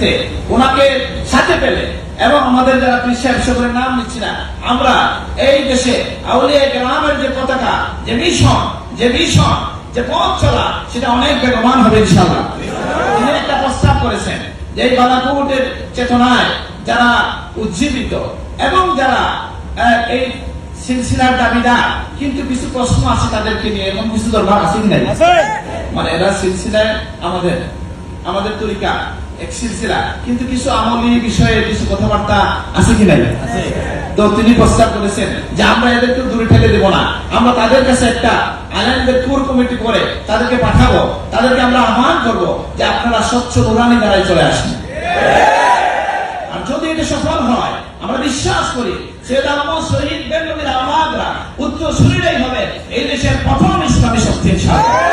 নেতৃত্বে ওনাকে সাথে পেলে এবং আমাদের যারা পীর সাহেব সকলের নাম নিচ্ছি না, আমরা এই দেশে আউলিয়া কেরামের যে পতাকা, যে মিশন, যে পথ চলা, সেটা অনেক বেগবান হবে ইনশাআল্লাহ। তিনি একটা প্রস্তাব করেছেন যে এই বালাকোটের চেতনায় যারা উজ্জীবিত এবং যারা এই সিলসিলার দাবিদার, কিন্তু কিছু প্রশ্ন আছে তাদেরকে নিয়ে, এবং কিছু দরবার আছে কি নাই, মানে এরা সিলসিলায় আমাদের তরিকা এক সিলসিলা, কিন্তু কিছু আমলি বিষয়ে কিছু কথাবার্তা আছে কি নাই। তো তিনি প্রস্তাব করেছেন যে আমরা এদেরকে দূরে ঠেলে দেব না, আমরা তাদের কাছে একটা আলেমদের কোর কমিটি করে তাদেরকে পাঠাবো, তাদেরকে আমরা আহ্বান করবো যে আপনারা স্বচ্ছ নুরানি দ্বারাই চলে আসেন। আর যদি এটা সফল হয়, আমরা বিশ্বাস করি সৈয়দ আহমদ শহীদ বেগমের আওলাদরা উত্তরসূরিরাই হবে এই দেশের প্রথম ইসলামী শক্তি ইনশাআল্লাহ।